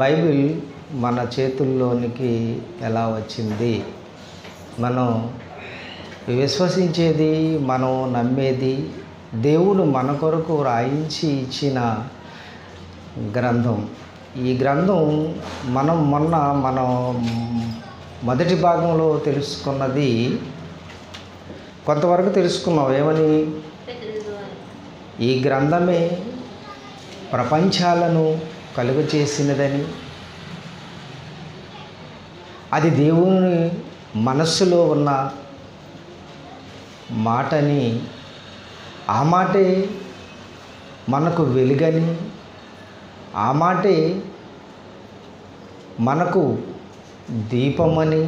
Bible మన చేతుల్లోనికి ఎలా వచ్చింది? మనం విశ్వసించేది, మనం నమ్మేది దేవుడు మన కొరకు రాయించి ఇచ్చిన గ్రంథం. ఈ గ్రంథం మనం మొదటి భాగంలో తెలుసుకున్నది కొంతవరకు తెలుసుకున్నాం. ఏమని? ఈ గ్రంథమే ప్రపంచాలను కలుగ చేసినదని, అది దేవుని మనస్సులో ఉన్న మాటని, ఆ మాటే మనకు వెలుగని, ఆ మాటే మనకు దీపమని,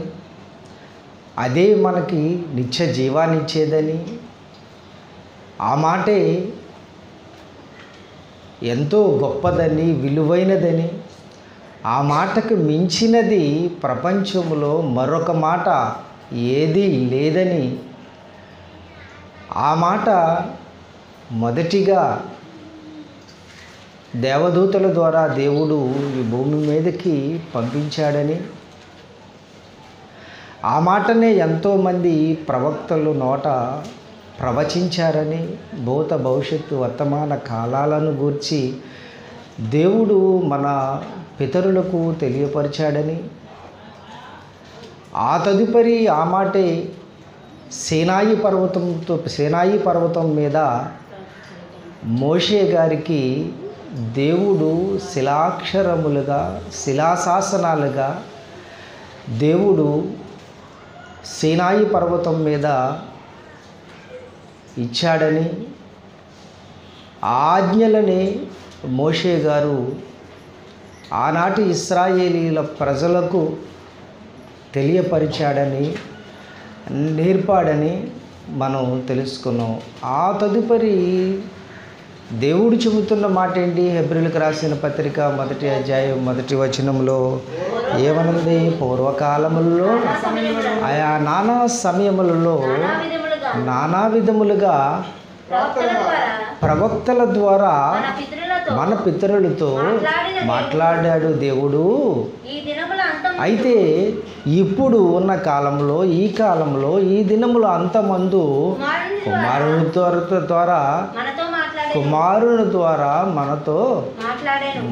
అదే మనకి నిత్య జీవాన్నిచ్చేదని, ఆ మాటే ఎంతో గొప్పదని, విలువైనదని, ఆ మాటకు మించినది ప్రపంచంలో మరొక మాట ఏదీ లేదని, ఆ మాట మొదటిగా దేవదూతల ద్వారా దేవుడు ఈ భూమి మీదకి పంపించాడని, ఆ మాటనే ఎంతోమంది ప్రవక్తలు నోట ప్రవచించారని, భూత భవిష్యత్తు వర్తమాన కాలాలను గూర్చి దేవుడు మన పితరులకు తెలియపరిచాడని, ఆ తదుపరి ఆ మాటే సీనాయి పర్వతం మీద మోషే గారికి దేవుడు శిలాక్షరములుగా, శిలాశాసనాలుగా దేవుడు సీనాయి పర్వతం మీద ఇచ్చాడని, ఆజ్ఞలని మోషే గారు ఆనాటి ఇశ్రాయేలీల ప్రజలకు తెలియపరిచాడని, నేర్పాడని మనం తెలుసుకున్నాం. ఆ తదుపరి దేవుడు చెబుతున్న మాట ఏంటి? హెబ్రీయులకు రాసిన పత్రిక 1వ అధ్యాయం 1వ వచనంలో ఏమనుంది? పూర్వకాలములలో ఆయా నానా సమయములలో నానా విధములుగా ప్రవక్తల ద్వారా మన పితరులతో మాట్లాడాడు దేవుడు. అయితే ఇప్పుడు ఉన్న కాలంలో, ఈ కాలంలో, ఈ దినముల అంతమందు కుమారుని ద్వారా మనతో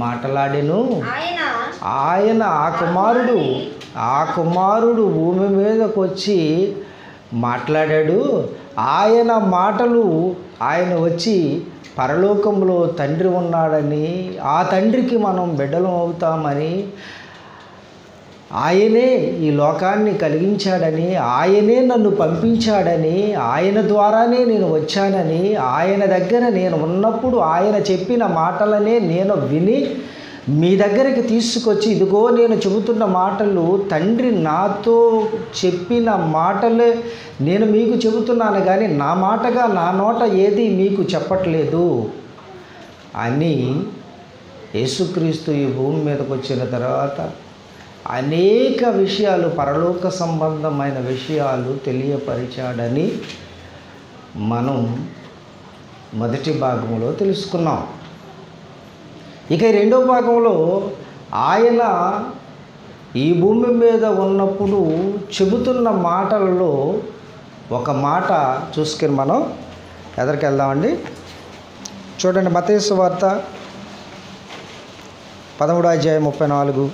మాట్లాడెను. ఆయన ఆ కుమారుడు భూమి మీదకి వచ్చి మాట్లాడాడు. ఆయన మాటలు, ఆయన వచ్చి పరలోకంలో తండ్రి ఉన్నాడని, ఆ తండ్రికి మనం బిడ్డలం అవుతామని, ఆయనే ఈ లోకాన్ని కలిగించాడని, ఆయనే నన్ను పంపించాడని, ఆయన ద్వారానే నేను వచ్చానని, ఆయన దగ్గర నేను ఉన్నప్పుడు ఆయన చెప్పిన మాటలనే నేను విని మీ దగ్గరికి తీసుకొచ్చి, ఇదిగో నేను చెబుతున్న మాటలు తండ్రి నాతో చెప్పిన మాటలే నేను మీకు చెబుతున్నాను, కానీ నా మాటగా నా నోట ఏది మీకు చెప్పట్లేదు అని యేసుక్రీస్తు ఈ భూమి మీదకి వచ్చిన తర్వాత అనేక విషయాలు, పరలోక సంబంధమైన విషయాలు తెలియపరిచాడని మనం మొదటి భాగంలో తెలుసుకున్నాం. ఇక రెండో భాగంలో ఆయన ఈ భూమి మీద ఉన్నప్పుడు చెబుతున్న మాటలలో ఒక మాట చూసుకొని మనం ఎదరికి వెళ్దామండి. చూడండి, మత్తయి సువార్త 13వ అధ్యాయం 34.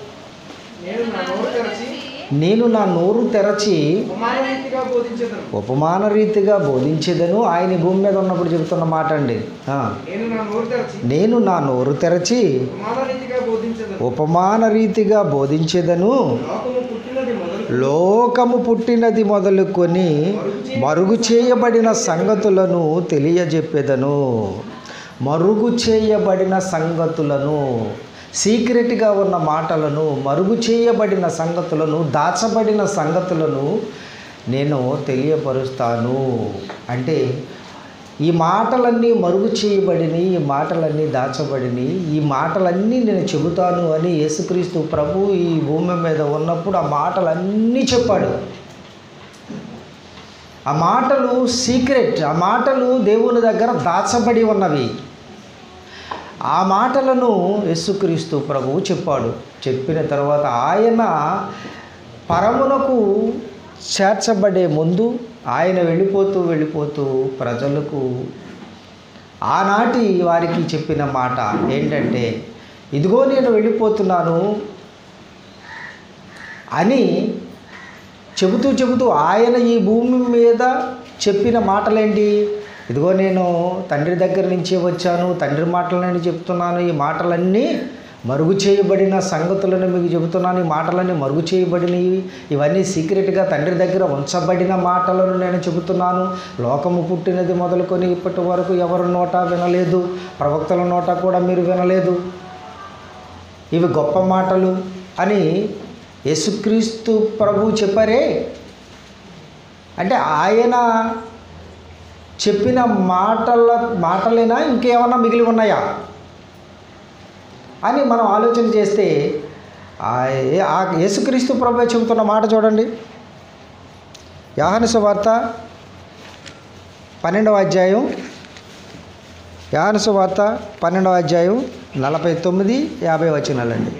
నేను నా నోరు తెరచి ఉపమాన రీతిగా బోధించేదను. ఆయన భూమి మీద ఉన్నప్పుడు చెబుతున్న మాట అండి. నేను నా నోరు తెరచి ఉపమాన రీతిగా బోధించేదను. లోకము పుట్టినది మొదలుకొని మరుగు చేయబడిన సంగతులను తెలియజెప్పేదను. మరుగు చేయబడిన సంగతులను, సీక్రెట్గా ఉన్న మాటలను, మరుగు చేయబడిన సంగతులను, దాచబడిన సంగతులను నేను తెలియపరుస్తాను. అంటే ఈ మాటలన్నీ మరుగు చేయబడినవి, ఈ మాటలన్నీ దాచబడినవి, ఈ మాటలన్నీ నేను చెబుతాను అని యేసుక్రీస్తు ప్రభు ఈ భూమి మీద ఉన్నప్పుడు ఆ మాటలన్నీ చెప్పాడు. ఆ మాటలు సీక్రెట్, ఆ మాటలు దేవుని దగ్గర దాచబడి ఉన్నవి. ఆ మాటలను యేసుక్రీస్తు ప్రభువు చెప్పాడు. చెప్పిన తర్వాత ఆయన పరమునకు చేర్చబడే ముందు ఆయన వెళ్ళిపోతూ ప్రజలకు ఆనాటి వారికి చెప్పిన మాట ఏంటంటే, ఇదిగో నేను వెళ్ళిపోతున్నాను అని చెబుతూ ఆయన ఈ భూమి మీద చెప్పిన మాటలేంటి? ఇదిగో నేను తండ్రి దగ్గర నుంచి వచ్చాను, తండ్రి మాటలని చెప్తున్నాను, ఈ మాటలన్నీ మరుగు చేయబడిన సంగతులను మీకు చెబుతున్నాను, ఈ మాటలన్నీ మరుగు చేయబడినవి, ఇవన్నీ సీక్రెట్గా తండ్రి దగ్గర ఉంచబడిన మాటలను నేను చెబుతున్నాను. లోకము పుట్టినది మొదలుకొని ఇప్పటి వరకు ఎవరి నోట వినలేదు, ప్రవక్తల నోట కూడా మీరు వినలేదు, ఇవి గొప్ప మాటలు అని యేసుక్రీస్తు ప్రభువు చెప్పారే. అంటే ఆయన చెప్పిన మాటలేనా ఇంకేమన్నా మిగిలి ఉన్నాయా అని మనం ఆలోచన చేస్తే యేసుక్రీస్తు ప్రభువే చెబుతున్న మాట చూడండి. యోహాను సువార్త 12వ అధ్యాయం, యోహాను సువార్త 12వ అధ్యాయం 49-50 వచనాలండి.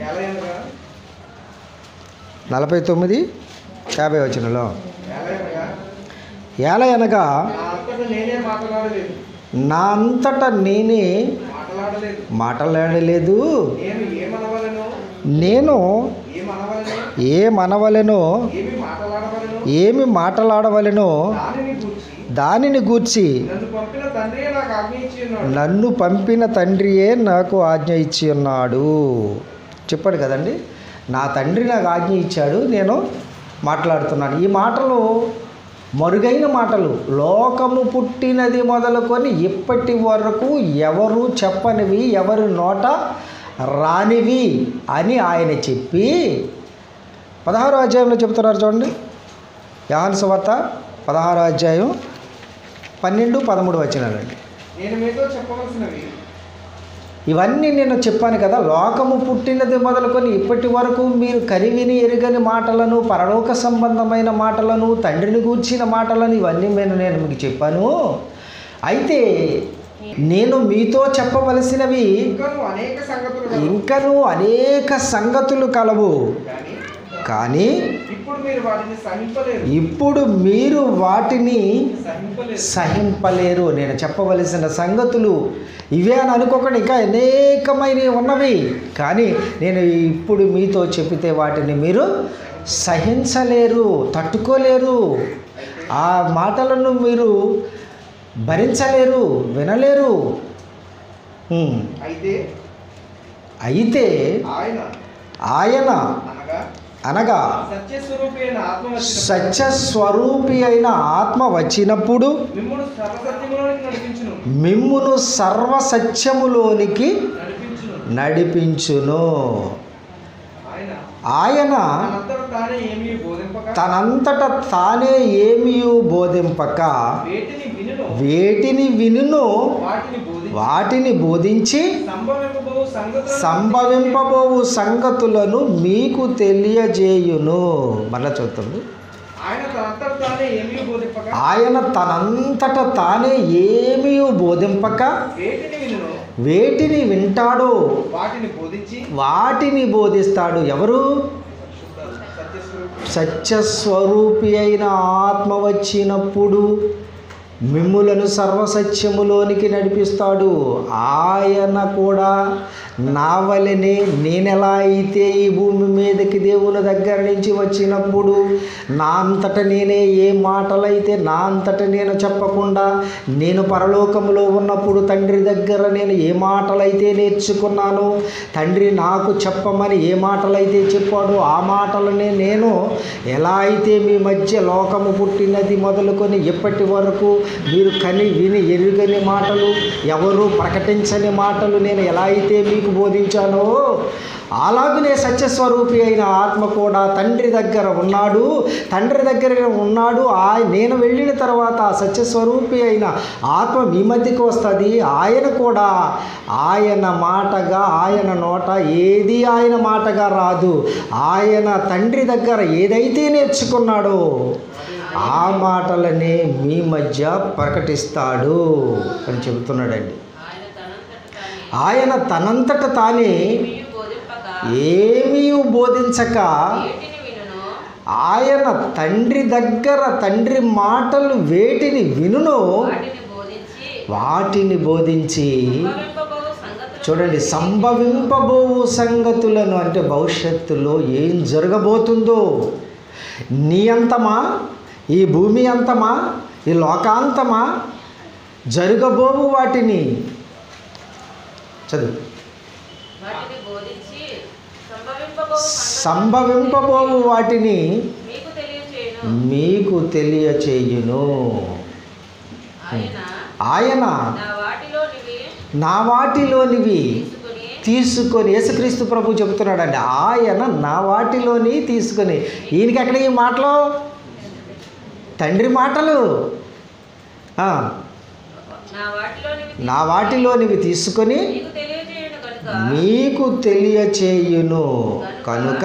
49-50 వచనంలో, ఏలయనగా నా అంతటా నేనే మాట్లాడలేదు, నేను ఏమనవలెనో ఏమి మాట్లాడవలెనో దానిని గూర్చి నన్ను పంపిన తండ్రియే నాకు ఆజ్ఞ ఇచ్చి ఉన్నాడు. చెప్పాడు కదండి, నా తండ్రి నాకు ఆజ్ఞ ఇచ్చాడు, నేను మాట్లాడుతున్నాను. ఈ మాటలు మరుగైన మాటలు, లోకము పుట్టినది మొదలుకొని ఇప్పటి వరకు ఎవరు చెప్పనివి, ఎవరి నోట రానివి అని ఆయన చెప్పి 16వ అధ్యాయంలో చెబుతున్నారు చూడండి. యోహాను సువార్త 16వ అధ్యాయం 12-13 వచనాలండి. నేను మీతో చెప్పవలసినవి ఇవన్నీ నేను చెప్పాను కదా, లోకము పుట్టినది మొదలుకొని ఇప్పటి వరకు మీరు కనివిని ఎరుగని మాటలను, పరలోక సంబంధమైన మాటలను, తండ్రిని గూర్చిన మాటలను, ఇవన్నీ నేను మీకు చెప్పాను. అయితే నేను మీతో చెప్పవలసినవి ఇంకను అనేక సంగతులు కలవు, కానీ ఇప్పుడు మీరు వాటిని సహింపలేరు. నేను చెప్పవలసిన సంగతులు ఇవే అని అనుకోకండి, ఇంకా అనేకమైనవి ఉన్నవి, కానీ నేను ఇప్పుడు మీతో చెప్పితే వాటిని మీరు సహించలేరు, తట్టుకోలేరు, ఆ మాటలను మీరు భరించలేరు, వినలేరు. అయితే ఆయన అనగా సత్యస్వరూపి అయిన ఆత్మ వచ్చినప్పుడు మిమ్మును సర్వసత్యములోనికి నడిపించును. ఆయన తనంతట తానే ఏమీ బోధింపక వేటిని వినును వాటిని బోధించి సంభవింపబోవు సంగతులను మీకు తెలియజేయును. మళ్ళా చూద్దాము. ఆయన తనంతట తానే ఏమీ బోధింపక వేటిని వింటాడో వాటిని బోధిస్తాడు. ఎవరు? సత్యస్వరూపి అయిన ఆత్మ వచ్చినప్పుడు మిమ్ములను సర్వసత్యములోనికి నడిపిస్తాడు. ఆయన కూడా నా వలెనే నేనెలా అయితే ఈ భూమి మీదకి దేవుని దగ్గర నుంచి వచ్చినప్పుడు నా అంతట నేనే ఏ మాటలైతే నా అంతట నేను చెప్పకుండా నేను పరలోకములో ఉన్నప్పుడు తండ్రి దగ్గర నేను ఏ మాటలైతే నేర్చుకున్నానో, తండ్రి నాకు చెప్పమని ఏ మాటలైతే చెప్పాడో ఆ మాటలనే నేను ఎలా అయితే మీ మధ్య లోకము పుట్టినది మొదలుకొని ఎప్పటి వరకు మీరు కని విని ఎరుగని మాటలు, ఎవరు ప్రకటించని మాటలు నేను ఎలా అయితే మీకు బోధించానో, అలాగనే సత్యస్వరూపి అయిన ఆత్మ కూడా తండ్రి దగ్గర ఉన్నాడు. తండ్రి దగ్గర ఉన్నాడు. నేను వెళ్ళిన తర్వాత సత్యస్వరూపి అయిన ఆత్మ మీ మధ్యకి వస్తుంది. ఆయన కూడా ఆయన మాటగా, ఆయన నోట ఏది ఆయన మాటగా రాదు. ఆయన తండ్రి దగ్గర ఏదైతే నేర్చుకున్నాడో ఆ మాటలనే మీ మధ్య ప్రకటిస్తాడు అని చెబుతున్నాడండి. ఆయన తనంతట తానే ఏమీయు బోధింపక ఏమీ బోధించక వేటిని వినునో ఆయన తండ్రి దగ్గర తండ్రి మాటలు వేటిని వినునో వాటిని బోధించి వాటిని బోధించి సంభవింపబోవు సంగతులను చూడండి, సంభవింపబోవు సంగతులను అంటే భవిష్యత్తులో ఏం జరగబోతుందో, నీ అంతమా, ఈ భూమి అంతమా, ఈ లోకాంతమా, జరగబోవు వాటిని చదువు. వాటిని బోధించి సంభవింపబోవు సంభవింపబోవు వాటిని మీకు తెలియచేయును. మీకు తెలియచేయును. ఆయన ఆయన నా వాటిలోనివి తీసుకొని, యేసుక్రీస్తు ప్రభు చెబుతున్నాడండి, ఆయన నా వాటిలోని తీసుకొని. ఈయనకి ఎక్కడ ఈ మాటలు? తండ్రి మాటలు. నా వాటిలోనివి తీసుకొని మీకు తెలియచేయును కనుక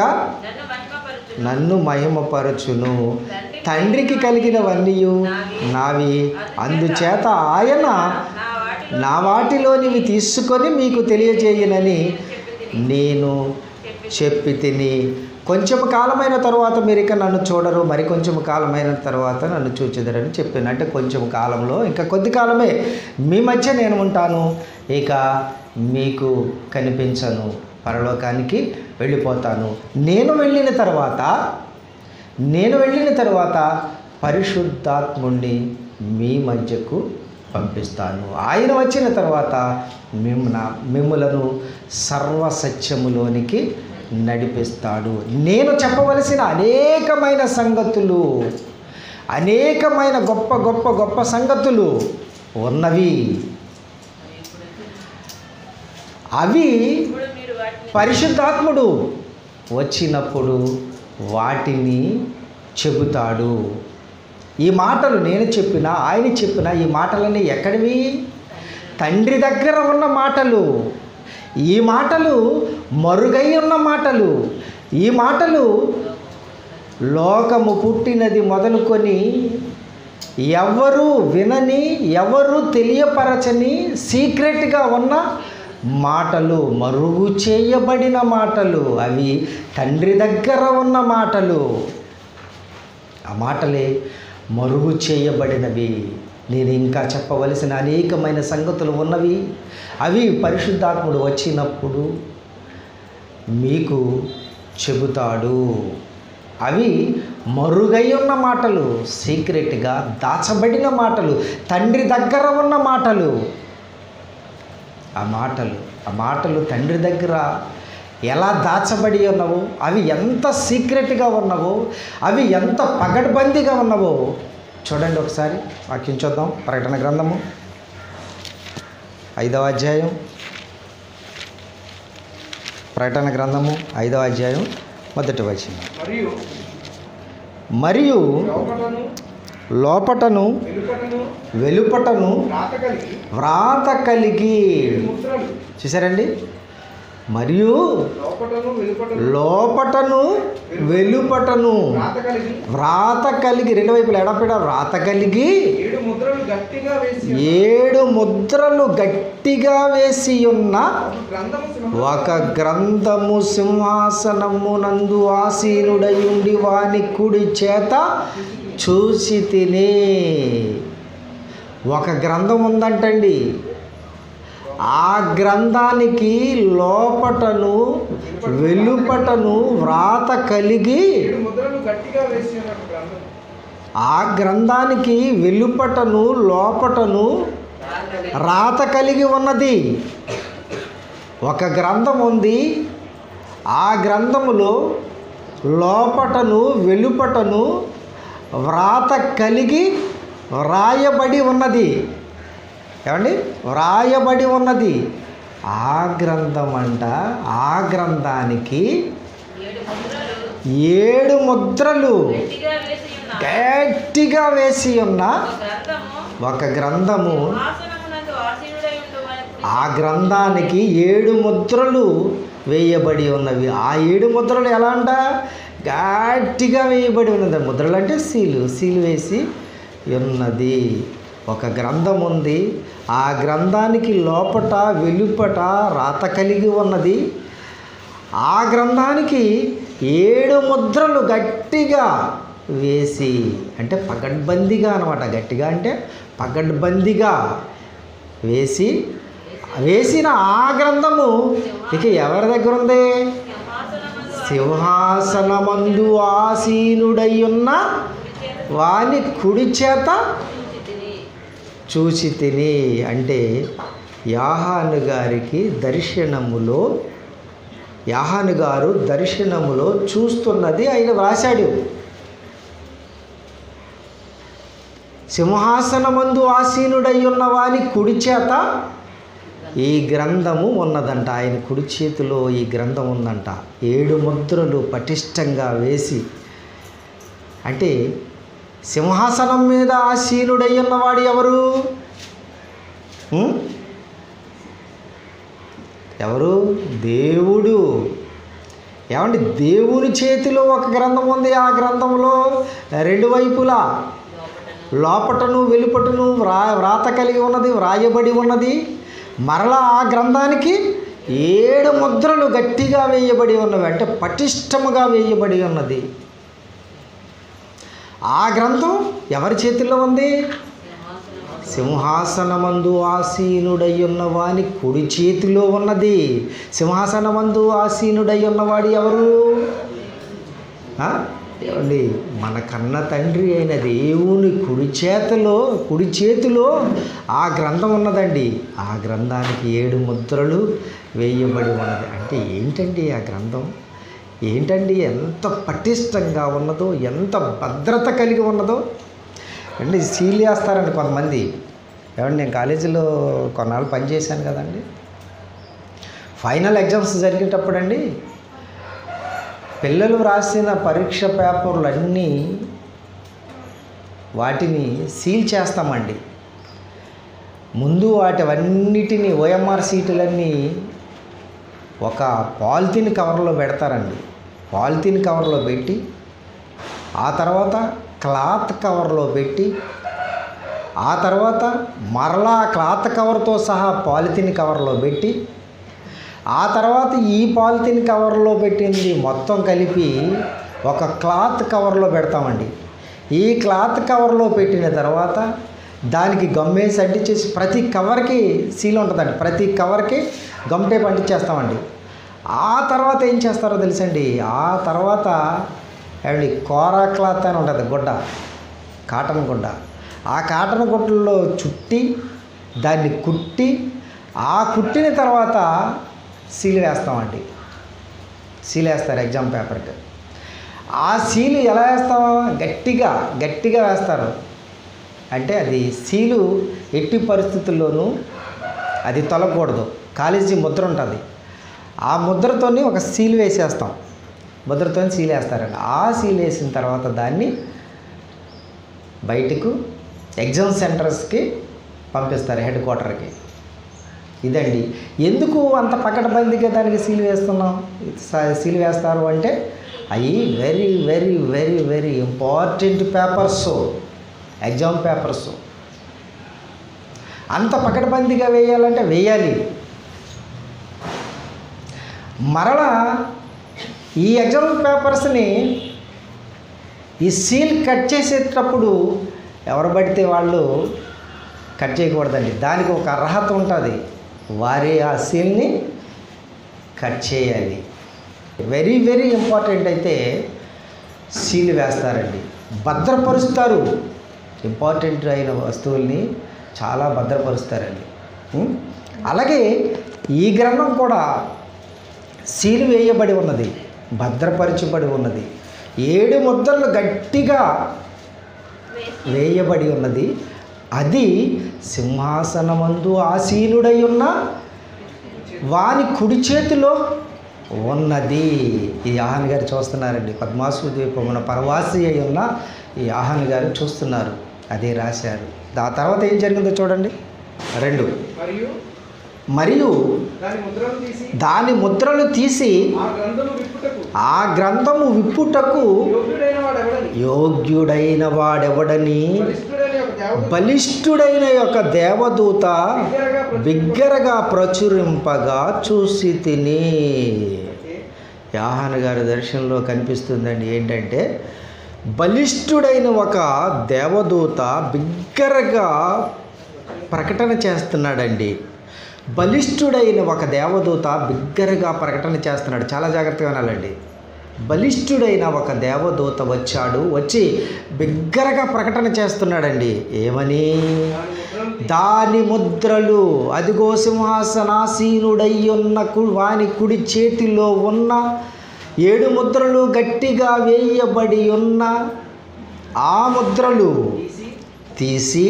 నన్ను మహిమపరచును. తండ్రికి కలిగినవన్నీ నావి, అందుచేత ఆయన నా వాటిలోనివి తీసుకొని మీకు తెలియజేయనని నేను చెప్పి తిని. కొంచెం కాలమైన తర్వాత మీరు ఇక నన్ను చూడరు, మరి కొంచెం కాలమైన తర్వాత నన్ను చూచెదరని చెప్పాను. అంటే కొంచెం కాలంలో, ఇంకా కొద్ది కాలమే మీ మధ్య నేను ఉంటాను, ఇక మీకు కనిపించను, పరలోకానికి వెళ్ళిపోతాను. నేను వెళ్ళిన తర్వాత పరిశుద్ధాత్ముణ్ణి మీ మధ్యకు పంపిస్తాను. ఆయన వచ్చిన తర్వాత మిమ్ములను సర్వసత్యములోనికి నడిపిస్తాడు. నేను చెప్పవలసిన అనేకమైన సంగతులు, అనేకమైన గొప్ప గొప్ప గొప్ప సంగతులు ఉన్నవి. అవి పరిశుద్ధాత్ముడు వచ్చినప్పుడు వాటిని చెబుతాడు. ఈ మాటలు నేను చెప్పినా, ఆయన చెప్పినా, ఈ మాటలన్నీ ఎక్కడివి? తండ్రి దగ్గర ఉన్న మాటలు. ఈ మాటలు మరుగై ఉన్న మాటలు. ఈ మాటలు లోకము పుట్టినది మొదలుకొని ఎవరు వినని, ఎవరు తెలియపరచని సీక్రెట్గా ఉన్న మాటలు, మరుగు చేయబడిన మాటలు. అవి తండ్రి దగ్గర ఉన్న మాటలు. ఆ మాటలే మరుగు చేయబడినవి. నేను ఇంకా చెప్పవలసిన అనేకమైన సంగతులు ఉన్నవి. అవి పరిశుద్ధాత్ముడు వచ్చినప్పుడు మీకు చెబుతాడు. అవి మరుగై ఉన్న మాటలు, సీక్రెట్గా దాచబడిన మాటలు, తండ్రి దగ్గర ఉన్న మాటలు. ఆ మాటలు తండ్రి దగ్గర ఎలా దాచబడి ఉన్నావో, అవి ఎంత సీక్రెట్గా ఉన్నావో, అవి ఎంత పగడ్బందీగా ఉన్నావో చూడండి. ఒకసారి వాక్యం చూద్దాం. ప్రకటన గ్రంథము 5వ అధ్యాయం. ప్రకటన గ్రంథము 5వ అధ్యాయం 1వ వచనం. మరియు లోపటను వెలుపటను వ్రాత కలిగి. చూసారండి? మరియు లోపటను వెలుపటను వ్రాత కలిగి, రెండు వైపులు ఎడపెడ వ్రాత కలిగి 7 ముద్రలు గట్టిగా వేసి ఉన్న ఒక గ్రంథము సింహాసనమునందు ఆసీనుడయుండి వాని కుడి చేత చూసి తిని. ఒక గ్రంథం ఉందంటండి. ఆ గ్రంథానికి లోపటను వెలుపటను వ్రాత కలిగి, ఆ గ్రంథానికి వెలుపటను లోపటను రాత కలిగి ఉన్నది. ఒక గ్రంథం ఉంది. ఆ గ్రంథములో లోపటను వెలుపటను వ్రాత కలిగి వ్రాయబడి ఉన్నది. ఏమండి? వ్రాయబడి ఉన్నది. ఆ గ్రంథం అంట, ఆ గ్రంథానికి 7 ముద్రలు గట్టిగా వేసి ఉన్న ఒక గ్రంథము. ఆ గ్రంథానికి 7 ముద్రలు వేయబడి ఉన్నవి. ఆ 7 ముద్రలు ఎలా అంట? గట్టిగా వేయబడి ఉన్నది. ముద్రలు అంటే సీలు వేసి ఉన్నది. ఒక గ్రంథం ఉంది. ఆ గ్రంథానికి లోపట వెలుపట రాత కలిగి ఉన్నది. ఆ గ్రంథానికి 7 ముద్రలు గట్టిగా వేసి, అంటే పగడ్బందీగా అనమాట. గట్టిగా అంటే పగడ్బందీగా వేసిన ఆ గ్రంథము ఇక ఎవరి దగ్గర ఉంది? సింహాసనమందు ఆసీనుడై ఉన్న వాని కుడి చేత చూచి తిని. అంటే యోహాను గారు దర్శనములో చూస్తున్నది ఆయన వ్రాశాడు. సింహాసనమందు ఆసీనుడై ఉన్న వాని కుడి చేత ఈ గ్రంథము ఉన్నదంట. ఆయన కుడి చేతిలో ఈ గ్రంథం ఉందంట. 7 ముద్రలు పటిష్టంగా వేసి, అంటే సింహాసనం మీద ఆసీనుడై ఉన్నవాడు ఎవరు? ఎవరు? దేవుడు. ఏమండి, దేవుని చేతిలో ఒక గ్రంథం ఉంది. ఆ గ్రంథంలో 2 వైపులా లోపటను వెలుపటను వ్రాత కలిగి ఉన్నది, వ్రాయబడి ఉన్నది. మరలా ఆ గ్రంథానికి 7 ముద్రలు గట్టిగా వేయబడి ఉన్నవి, అంటే పటిష్టముగా వేయబడి ఉన్నది. ఆ గ్రంథం ఎవరి చేతిలో ఉంది? సింహాసనమందు ఆసీనుడై ఉన్నవాని కుడి చేతిలో ఉన్నది. సింహాసనమందు ఆసీనుడై ఉన్నవాడు ఎవరు? ఏమండి, మన కన్న తండ్రి అయిన దేవుని కుడి చేతిలో ఆ గ్రంథం ఉన్నదండి. ఆ గ్రంథానికి 7 ముద్రలు వేయబడి ఉన్నది. అంటే ఏంటండి ఆ గ్రంథం? ఏంటండి ఎంత పటిష్టంగా ఉన్నదో, ఎంత భద్రత కలిగి ఉన్నదో అండి. సీల్ వేస్తారండి కొంతమంది. ఏమండి, నేను కాలేజీలో కొన్నాళ్ళు పనిచేశాను కదండి. ఫైనల్ ఎగ్జామ్స్ జరిగేటప్పుడు అండి, పిల్లలు రాసిన పరీక్ష పేపర్లన్నీ వాటిని సీల్ చేస్తామండి. ముందు వాటివన్నిటిని OMR సీటులన్నీ ఒక పాలిథిన్ కవర్లో పెడతారండి. పాలిథిన్ కవర్లో పెట్టి, ఆ తర్వాత క్లాత్ కవర్లో పెట్టి, ఆ తర్వాత మరలా క్లాత్ కవర్తో సహా పాలిథిన్ కవర్లో పెట్టి, ఆ తర్వాత ఈ పాలిథిన్ కవర్లో పెట్టింది మొత్తం కలిపి ఒక క్లాత్ కవర్లో పెడతామండి. ఈ క్లాత్ కవర్లో పెట్టిన తర్వాత దానికి గమ్మేసి అంటించేసి, ప్రతి కవర్కి సీల్ ఉంటుందండి, ప్రతి కవర్కి గమ్ టేప్ అంటించేస్తామండి. ఆ తర్వాత ఏం చేస్తారో తెలుసండి, ఆ తర్వాత ఏమండి కోరా క్లాత్ అని ఉంటుంది, గుడ్డ, కాటన్ గుడ్డ. ఆ కాటన్ గుడ్డలో చుట్టి దాన్ని కుట్టి, ఆ కుట్టిన తర్వాత సీల్ వేస్తామండి. సీల్ వేస్తారు ఎగ్జామ్ పేపర్కి. ఆ సీలు ఎలా వేస్తామో గట్టిగా వేస్తారు. అంటే అది సీలు ఎట్టి పరిస్థితుల్లోనూ అది తొలగకూడదు. కాలేజీ ముద్ర ఉంటుంది, ఆ ముద్రతోని ఒక సీల్ వేసేస్తాం. ముద్రతో సీల్ వేస్తారండి. ఆ సీల్ వేసిన తర్వాత దాన్ని బయటకు ఎగ్జామ్ సెంటర్స్కి పంపిస్తారు, హెడ్ క్వార్టర్కి. ఇదండి ఎందుకు అంత పకడ్బందీగా దానికి సీల్ వేస్తున్నాం, సీల్ వేస్తారు అంటే అవి very very very very important papers, exam papers. అంత పకడ్బందీగా వేయాలంటే వేయాలి. మరలా ఈ ఎగ్జామ్ పేపర్స్ని ఈ సీల్ కట్ చేసేటప్పుడు ఎవరు పడితే వాళ్ళు కట్ చేయకూడదండి. దానికి ఒక అర్హత ఉంటుంది, వారే ఆ సీల్ని కట్ చేయాలి. వెరీ వెరీ ఇంపార్టెంట్ అయితే సీల్ వేస్తారండి, భద్రపరుస్తారు. ఇంపార్టెంట్ అయిన వస్తువుల్ని చాలా భద్రపరుస్తారండి. అలాగే ఈ గ్రంథం కూడా సీల్ వేయబడి ఉన్నది, భద్రపరచబడి ఉన్నది. 7 ముద్రలు గట్టిగా వేయబడి ఉన్నది. అది సింహాసనమందు ఆసీనుడై ఉన్న వాని కుడి చేతిలో ఉన్నది. ఈ యోహాను గారు చూస్తున్నారండి, పద్మాసు ద్వీపమున పరవాసి అయి ఉన్న ఈ యోహాను గారు చూస్తున్నారు, అదే రాశారు. ఆ తర్వాత ఏం జరిగిందో చూడండి. 2 మరియు దాని ముద్రలు తీసి ఆ గ్రంథము విప్పుటకు యోగ్యుడైన వాడెవడని దేవదూత బలిష్ఠుడైన యొక్క దేవదూత బిగ్గరగా ప్రచురింపగా చూసి తిని. యోహాను గారి దర్శనంలో కనిపిస్తుందండి ఏంటంటే, బలిష్ఠుడైన ఒక దేవదూత బిగ్గరగా ప్రకటన చేస్తున్నాడండి. బలిష్ఠుడైన ఒక దేవదూత బిగ్గరగా ప్రకటన చేస్తున్నాడు. చాలా జాగ్రత్తగా వినాలండి. బలిష్ఠుడైన ఒక దేవదూత వచ్చి బిగ్గరగా ప్రకటన చేస్తున్నాడండి. ఏమని? దాని ముద్రలు, అదిగో సింహాసనాసీనుడై ఉన్న వాని కుడి చేతిలో ఉన్న 7 ముద్రలు గట్టిగా వేయబడి ఉన్న ఆ ముద్రలు తీసి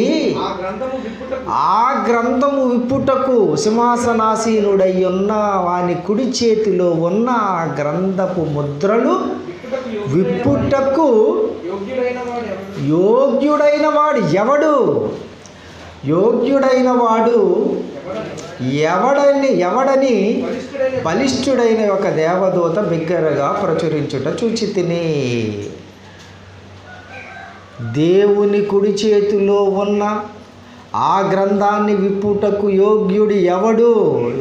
ఆ గ్రంథము విప్పుటకు సింహాసనాసీనుడై ఉన్న వాని కుడి చేతిలో ఉన్న ఆ గ్రంథపు ముద్రలు విప్పుటకు యోగ్యుడైన వాడు ఎవడు? యోగ్యుడైన వాడు ఎవడని బలిష్ఠుడైన ఒక దేవదూత బిగ్గరగా ప్రచురించుట చూచి తిని. దేవుని కుడి చేతిలో ఉన్న ఆ గ్రంథాన్ని విప్పుటకు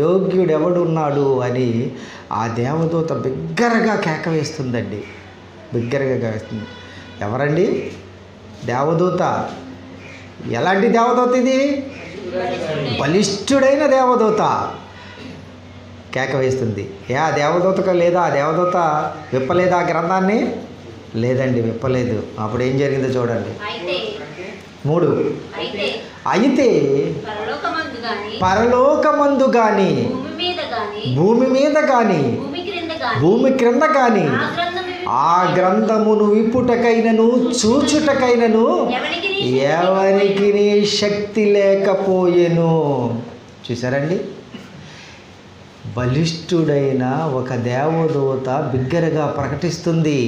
యోగ్యుడెవడున్నాడు అని ఆ దేవదూత బిగ్గరగా కేక వేస్తుందండి. బిగ్గరగా వేస్తుంది. ఎవరండి దేవదూత? ఎలాంటి దేవదూత ఇది? బలిష్ఠుడైన దేవదూత కేక వేస్తుంది. ఆ దేవదూతకు లేదా? ఆ దేవదూత విప్పలేదా ఆ గ్రంథాన్ని? లేదండి, విప్పలేదు. అప్పుడు ఏం జరిగిందో చూడండి. 3 అయితే పరలోకమందు గాని భూమి మీద గాని భూమి క్రింద గాని ఆ గ్రంథమును విప్పుటకైనను చూచుటకైనను ఎవరికి శక్తి లేకపోయెను. చూసారండి, బలిష్ఠుడైన ఒక దేవదూత బిగ్గరగా ప్రకటిస్తుంది.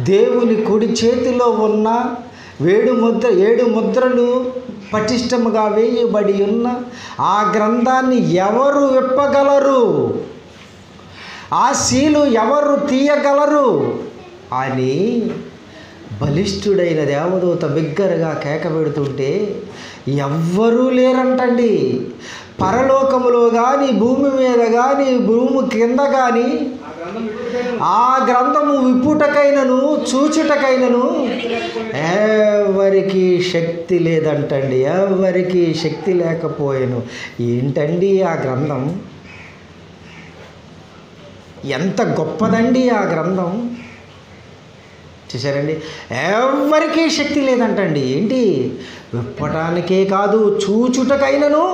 దేవుని కుడి చేతిలో ఉన్న 7 ముద్రలు పటిష్టముగా వేయబడి ఉన్న ఆ గ్రంథాన్ని ఎవరు విప్పగలరు? ఆ సీలు ఎవరు తీయగలరు అని బలిష్ఠుడైన దేవదూత బిగ్గరగా కేక పెడుతుంటే ఎవ్వరూ లేరంటండి. పరలోకములో కానీ భూమి మీద కానీ భూమి కింద కానీ ఆ గ్రంథము విప్పుటకైనను చూచుటకైనను ఎవరికి శక్తి లేదంటండి. ఎవరికి శక్తి లేకపోయాను. ఏంటండి ఆ గ్రంథం? ఎంత గొప్పదండి ఆ గ్రంథం! చూసారండి, ఎవరికీ శక్తి లేదంటండి. ఏంటి? విప్పటానికే కాదు, చూచుటకైనను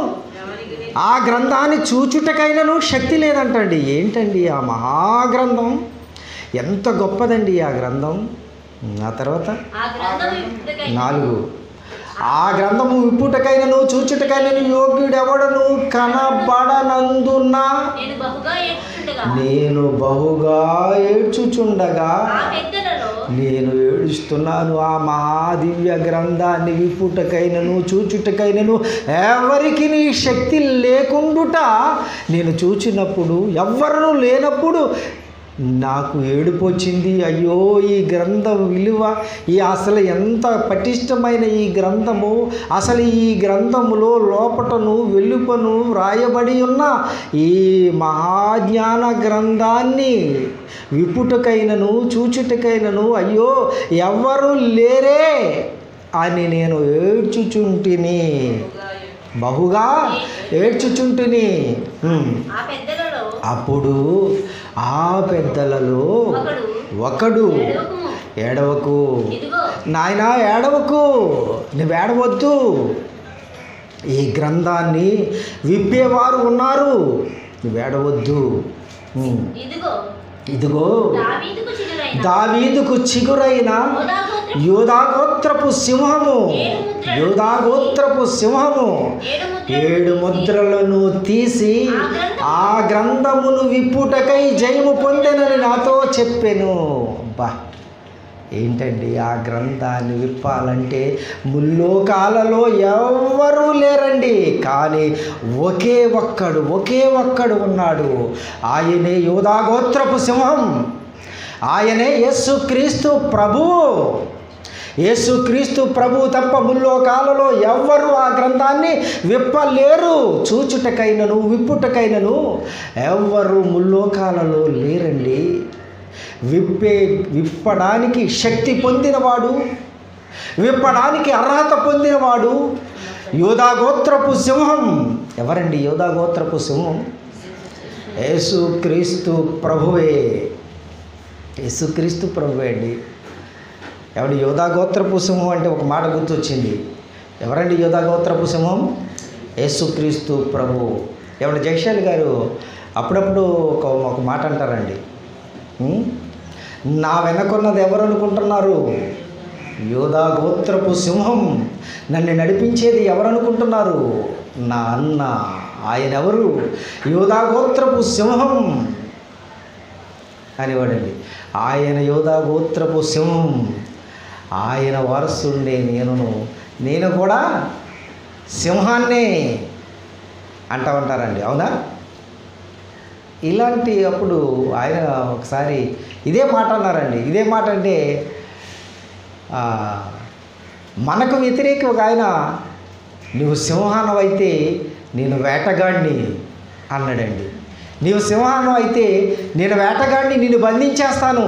ఆ గ్రంథాన్ని చూచుటకైనను శక్తి లేదంటండి. ఏంటండి ఆ మహాగ్రంథం? ఎంత గొప్పదండి ఆ గ్రంథం! ఆ తర్వాత 4 ఆ గ్రంథము విప్పుటకైనను చూచుటకైనను యోగ్యుడెవడను కనబడనందున నేను బహుగా ఏడ్చుచుండగా నేను ఏడుస్తున్నాను. ఆ మహాదివ్య గ్రంథాన్ని విప్పుటకైనను చూచుటకైనను ఎవరికి నీ శక్తి లేకుండుట నేను చూచినప్పుడు, ఎవ్వరూ లేనప్పుడు నాకు ఏడుపు వచ్చింది. అయ్యో, ఈ గ్రంథం విలువ, అసలు ఎంత పటిష్టమైన ఈ గ్రంథము! అసలు ఈ గ్రంథములో లోపటను వెలుపను వ్రాయబడి ఉన్న ఈ మహాజ్ఞాన గ్రంథాన్ని విప్పుటకైనను చూచుటకైనను అయ్యో ఎవ్వరూ లేరే అని నేను ఏడ్చుచుంటిని, బహుగా ఏడ్చుచుంటిని. అప్పుడు ఆ పెద్దలలో ఒకడు, ఏడవకు నాయనా, ఏడవకు, నువ్వు ఏడవద్దు, ఈ గ్రంథాన్ని విప్పేవారు ఉన్నారు, నువ్వు ఏడవద్దు. ఇదిగో దావీదుకు చిగురైన యూదాగోత్రపు సింహము, యూదాగోత్రపు సింహము 7 ముద్రలను తీసి ఆ గ్రంథమును విప్పుటకై జయము పొందెనని నాతో చెప్పెను. బా, ఏంటండి ఆ గ్రంథాన్ని విప్పాలంటే ముల్లోకాలలో ఎవ్వరూ లేరండి, కానీ ఒకే ఒక్కడు ఉన్నాడు. ఆయనే యూదాగోత్రపు సింహం, ఆయనే యేసుక్రీస్తు ప్రభువు. యేసుక్రీస్తు ప్రభు తప్ప ముల్లోకాలలో ఎవ్వరు ఆ గ్రంథాన్ని విప్పలేరు. చూచుటకైనను విప్పుటకైనను ఎవ్వరు ముల్లోకాలలో లేరండి. విప్పడానికి శక్తి పొందినవాడు, విప్పడానికి అర్హత పొందినవాడు యూదాగోత్రపు సింహం. ఎవరండి యూదాగోత్రపు సింహం? యేసుక్రీస్తు ప్రభువే. యేసుక్రీస్తు ప్రభువే అండి. ఎవడు యూదాగోత్రపు సింహం అంటే ఒక మాట గుర్తొచ్చింది. ఎవరండి యూదాగోత్రపు సింహం? యేసుక్రీస్తు ప్రభు. ఎవడు జగశాలి గారు అప్పుడప్పుడు ఒక మాట అంటారండి, నా వెనకున్నది ఎవరు అనుకుంటున్నారు? యూదాగోత్రపు సింహం. నన్ను నడిపించేది ఎవరు అనుకుంటున్నారు? నా అన్న. ఆయన ఎవరు? యూదాగోత్రపు సింహం అనేవాడండి. ఆయన యూదాగోత్రపు సింహం. ఆయన వారసుండే నేను కూడా సింహాన్నే అంటూ ఉంటారండి. అవునా? ఇలాంటి అప్పుడు ఆయన ఒకసారి ఇదే మాట అన్నారండి. ఇదే మాట అంటే మనకు వ్యతిరేక ఒక ఆయన, నువ్వు సింహానం అయితే నేను వేటగాడిని అన్నాడండి. నీవు సింహానం అయితే నేను వేటగాడిని, నిన్ను బంధించేస్తాను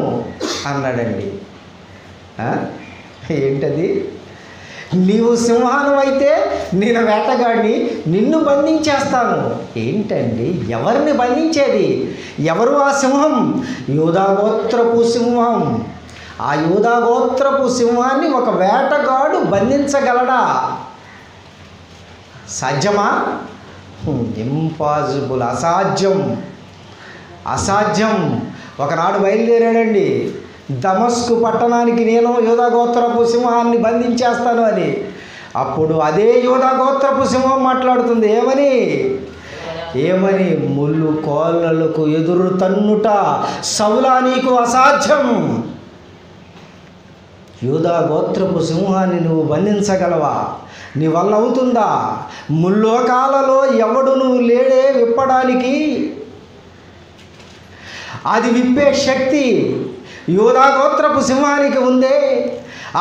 అన్నాడండి. ఏంటది? నీవు సింహానం అయితే నేను వేటగాడిని, నిన్ను బంధించేస్తాను. ఏంటండి? ఎవరిని బంధించేది? ఎవరు ఆ సింహం? యూదాగోత్రపు సింహం. ఆ యూదాగోత్రపు సింహాన్ని ఒక వేటగాడు బంధించగలడా? సాధ్యమా? ఇంపాసిబుల్. అసాధ్యం. ఒకనాడు బయలుదేరాడండి దమస్కు పట్టణానికి, నేను యూదాగోత్రపు సింహాన్ని బంధించేస్తాను అని. అప్పుడు అదే యూదాగోత్రపు సింహం మాట్లాడుతుంది. ఏమని? ముళ్ళు కోళ్ళకు ఎదురు తన్నుట సౌలా నీకు అసాధ్యం. యూదాగోత్రపు సింహాన్ని నువ్వు బంధించగలవా? నీ వల్ల అవుతుందా? ముల్లోకాలలో ఎవడు నువ్వు లేడే విప్పడానికి. అది విప్పే శక్తి యూదాగోత్రపు సింహానికి ఉందే.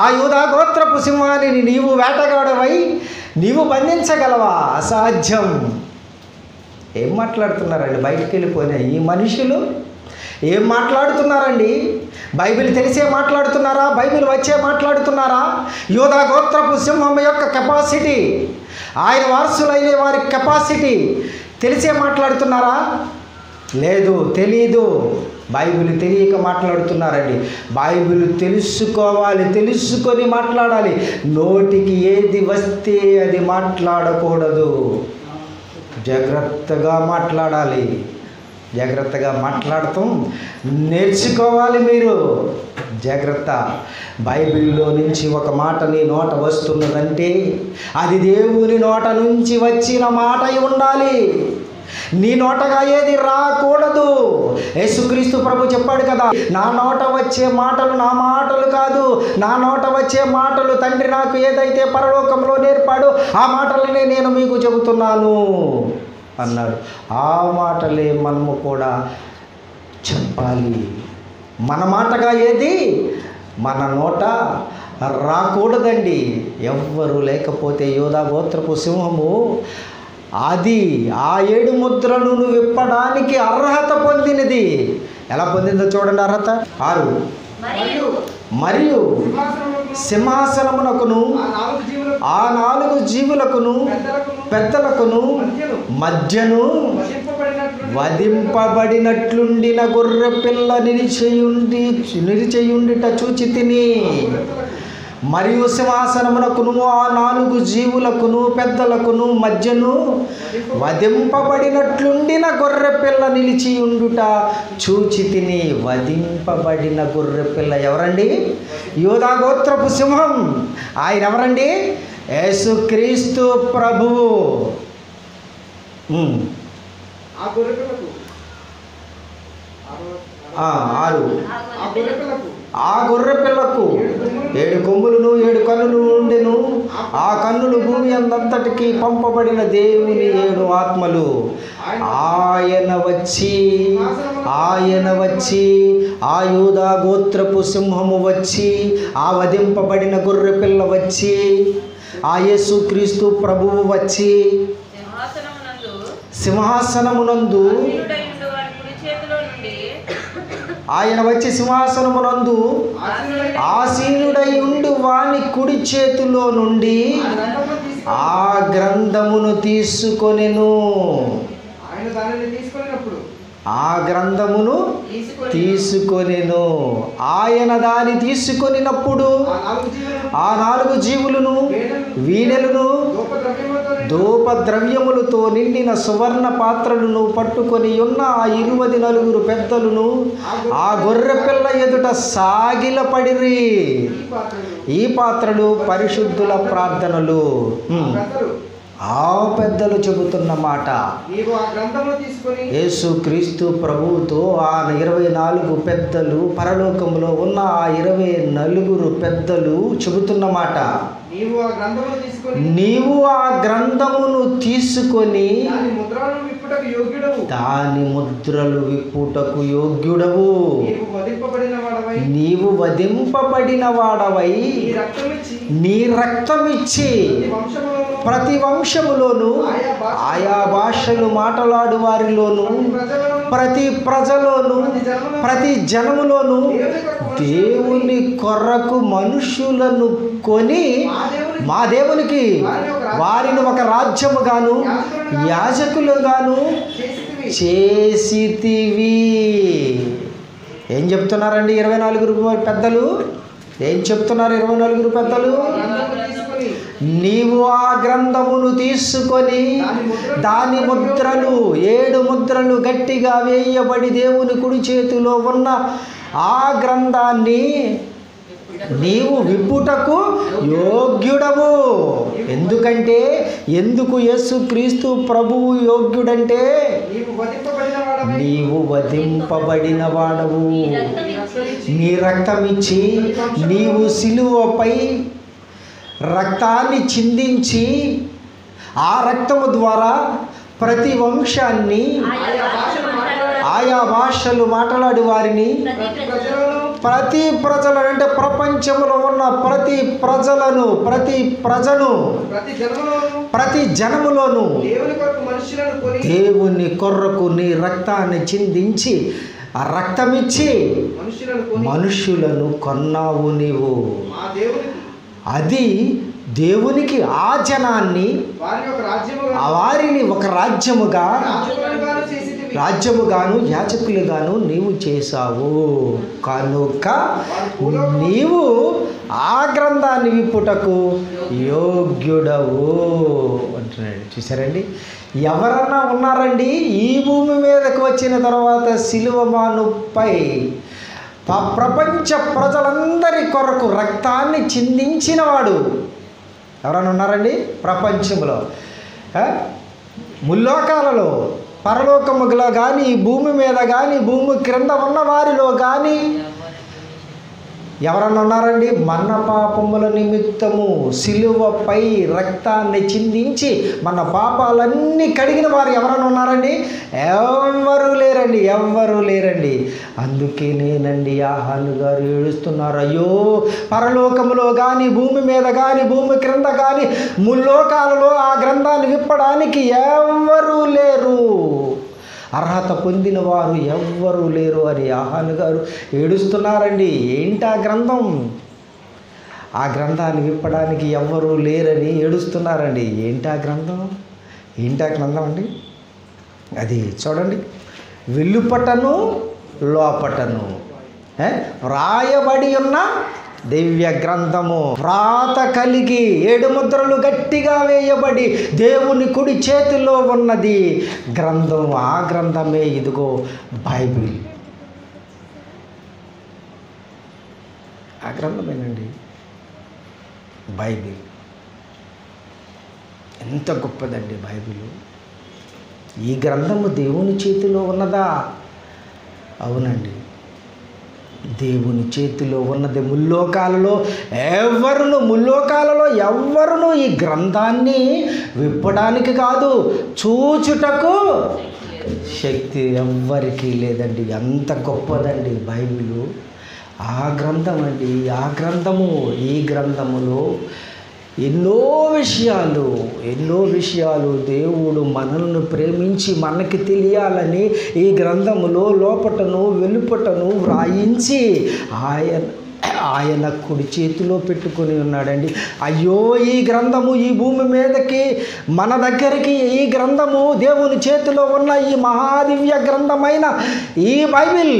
ఆ యూదాగోత్రపు సింహాన్ని నీవు వేటగాడవై నీవు బంధించగలవా? అసాధ్యం. ఏం మాట్లాడుతున్నారండి? బయటికి వెళ్ళిపోయిన ఈ మనుషులు ఏం మాట్లాడుతున్నారండి? బైబిల్ తెలిసే మాట్లాడుతున్నారా? బైబిల్ వచ్చే మాట్లాడుతున్నారా? యూదాగోత్రపు సింహం యొక్క కెపాసిటీ, ఆయన వారసులైన వారి కెపాసిటీ తెలిసే మాట్లాడుతున్నారా? లేదు, తెలీదు. బైబిల్ తెలియక మాట్లాడుతున్నారండి. బైబిల్ తెలుసుకోవాలి, తెలుసుకొని మాట్లాడాలి. నోటికి ఏది వస్తే అది మాట్లాడకూడదు. జాగ్రత్తగా మాట్లాడాలి. జాగ్రత్తగా మాట్లాడటం నేర్చుకోవాలి మీరు. జాగ్రత్త. బైబిల్లో నుంచి ఒక మాట నీ నోట వస్తున్నదంటే అది దేవుని నోట నుంచి వచ్చిన మాట అయి ఉండాలి. నీ నోటగా ఏది రాకూడదు. యేసుక్రీస్తు ప్రభు చెప్పాడు కదా, నా నోట వచ్చే మాటలు నా మాటలు కాదు, నా నోట వచ్చే మాటలు తండ్రి నాకు ఏదైతే పరలోకంలో నేర్పాడో ఆ మాటలనే నేను మీకు చెబుతున్నాను అన్నాడు. ఆ మాటలే మనము కూడా చెప్పాలి. మన మాటగా ఏది మన నోట రాకూడదండి. ఎవ్వరు లేకపోతే యూదాగోత్రపు సింహము అది ఆ 7 ముద్రలను విప్పడానికి అర్హత పొందినది. ఎలా పొందిందో చూడండి. అర్హత 6. మరియు సింహాసనమునకును ఆ 4 జీవులకును పెద్దలకును మధ్యను వధింపబడినట్లుండిన గొర్రె పిల్ల నిలిచేయుండిట చూచి తిని. మరియు సింహాసనమునకును ఆ 4 జీవులకును పెద్దలకును మధ్యను వధింపబడినట్లుండిన గొర్రె పిల్ల నిలిచి ఉండుట చూచి తిని. వధింపబడిన గొర్రె పిల్ల ఎవరండి? యూదాగోత్రపు సింహం. ఆయన ఎవరండి? యేసుక్రీస్తు ప్రభువు. ఆ గొర్రె పిల్లకు 7 కొమ్ములను 7 కన్నులు ఉండెను. ఆ కన్నులు భూమి అంతటికి పంపబడిన దేవుని 7 ఆత్మలు. ఆయన వచ్చి ఆ యూదా గోత్రపు సింహము వచ్చి, ఆ వధింపబడిన గొర్రె పిల్ల వచ్చి, ఆ యేసుక్రీస్తు ప్రభువు వచ్చి సింహాసనమునందు ఆయన వచ్చి సింహాసనమునందు ఆసీనుడై ఉండు వాని కుడి చేతిలో నుండి ఆ గ్రంథమును తీసుకొనెను. ఆ గ్రంథమును తీసుకొనెను. ఆయన దాన్ని తీసుకొనినప్పుడు ఆ 4 జీవులను, వీణెలను, ధూపద్రవ్యములతో నిండిన సువర్ణ పాత్రలను పట్టుకొని ఉన్న ఆ 24 పెద్దలను ఆ గొర్రె పిల్ల ఎదుట సాగిలపడిరి. ఈ పాత్రలు పరిశుద్ధుల ప్రార్థనలు. ఆ పెద్దలు చెబుతున్న మాట, యేసుక్రీస్తు ప్రభువుతో ఆ 24 పెద్దలు, పరలోకములో ఉన్న ఆ 24 పెద్దలు చెబుతున్న మాట, నీవు ఆ గ్రంథమును తీసుకొని దాని ముద్రలు విప్పుటకు యోగ్యుడవు. నీవు వధింపబడిన వాడవై నీ రక్తమిచ్చి ప్రతి వంశములోను, ఆయా భాషలు మాట్లాడు వారిలోను, ప్రతి ప్రజలోను, ప్రతి జనములోను దేవుని కొరకు మనుషులను కొని మా దేవునికి వారిని ఒక రాజ్యముగాను యాజకులుగాను చేసితివి. ఏం చెప్తున్నారండి 24 పెద్దలు? ఏం చెప్తున్నారు 24 పెద్దలు? నీవు ఆ గ్రంథమును తీసుకొని దాని ముద్రలు 7 ముద్రలు గట్టిగా వేయబడి దేవుని కుడి చేతిలో ఉన్న ఆ గ్రంథాన్ని నీవు విప్పుటకు యోగ్యుడవు. ఎందుకు యేసుక్రీస్తు ప్రభువు యోగ్యుడంటే, నీవు వధింపబడిన వాడవు. నీ రక్తమిచ్చి నీవు సిలువపై రక్తాన్ని చిందించి ఆ రక్తము ద్వారా ప్రతి వంశాన్ని, ఆయా భాషలు మాట్లాడే వారిని, ప్రతి ప్రజలను అంటే ప్రపంచంలో ఉన్న ప్రతి ప్రజలను, ప్రతి జనములోను దేవుని కొరకు నీ రక్తాన్ని చిందించి ఆ రక్తమిచ్చి మనుషులను కొన్నావు నీవు. అది దేవునికి ఆ జనాన్ని వారిని ఒక రాజ్యముగాను యాజకులుగాను నీవు చేశావు. కనుక నీవు ఆ గ్రంథాన్ని విప్పుటకు యోగ్యుడవు అంటున్నాడు. చూసారండి, ఎవరన్నా ఉన్నారండి ఈ భూమి మీదకు వచ్చిన తర్వాత సిలువమానుపై ప్రపంచ ప్రజలందరి కొరకు రక్తాన్ని చిందించినవాడు ఎవరైనా ఉన్నారండి ప్రపంచంలో? ముల్లోకాలలో, పరలోకములో కానీ, భూమి మీద కానీ, భూమి క్రింద ఉన్న వారిలో కానీ ఎవరన్నా ఉన్నారండి? మన పాపముల నిమిత్తము సిలువపై రక్తాన్ని చిందించి మన పాపాలన్నీ కడిగిన వారు ఎవరన్నా ఉన్నారండి? ఎవ్వరూ లేరండి. అందుకే నేనండి యోహాను గారు ఏడుస్తున్నారు, అయ్యో పరలోకములో కానీ, భూమి మీద కానీ, భూమి క్రింద కానీ, ముల్లోకాలలో ఆ గ్రంథాన్ని విప్పడానికి ఎవ్వరూ లేరు, అర్హత పొందిన వారు ఎవ్వరూ లేరు అని యోహాను గారు ఏడుస్తున్నారండి. ఏంటా గ్రంథం? ఆ గ్రంథాన్ని విప్పడానికి ఎవ్వరూ లేరని ఏడుస్తున్నారండి. ఏంటా గ్రంథం అండి? అది చూడండి, వెలుపటను లోపటను వ్రాయబడి ఉన్న దివ్య గ్రంథము, వ్రాత కలిగి 7 ముద్రలు గట్టిగా వేయబడి దేవుని కుడి చేతిలో ఉన్నది గ్రంథం. ఆ గ్రంథమే ఇదిగో బైబిల్. ఆ గ్రంథమేనండి బైబిల్. ఎంత గొప్పదండి బైబిల్. ఈ గ్రంథము దేవుని చేతిలో ఉన్నదా? అవునండి, దేవుని చేతిలో ఉన్నది ముల్లోకాలలో ఎవ్వరును ఈ గ్రంథాన్ని విప్పడానికి కాదు, చూచుటకు శక్తి ఎవ్వరికీ లేదండి. ఎంత గొప్పదండి బైబిలు. ఆ గ్రంథం అండి, ఆ గ్రంథము. ఈ గ్రంథములో ఎన్నో విషయాలు దేవుడు మనల్ని ప్రేమించి మనకి తెలియాలని ఈ గ్రంథములో లోపటను వెలుపటను వ్రాయించి ఆయన కుడి చేతిలో పెట్టుకొని ఉన్నాడండి. అయ్యో, ఈ గ్రంథము ఈ భూమి మీదకి మన దగ్గరికి, ఈ గ్రంథము దేవుని చేతిలో ఉన్న ఈ మహాదివ్య గ్రంథమైన ఈ బైబిల్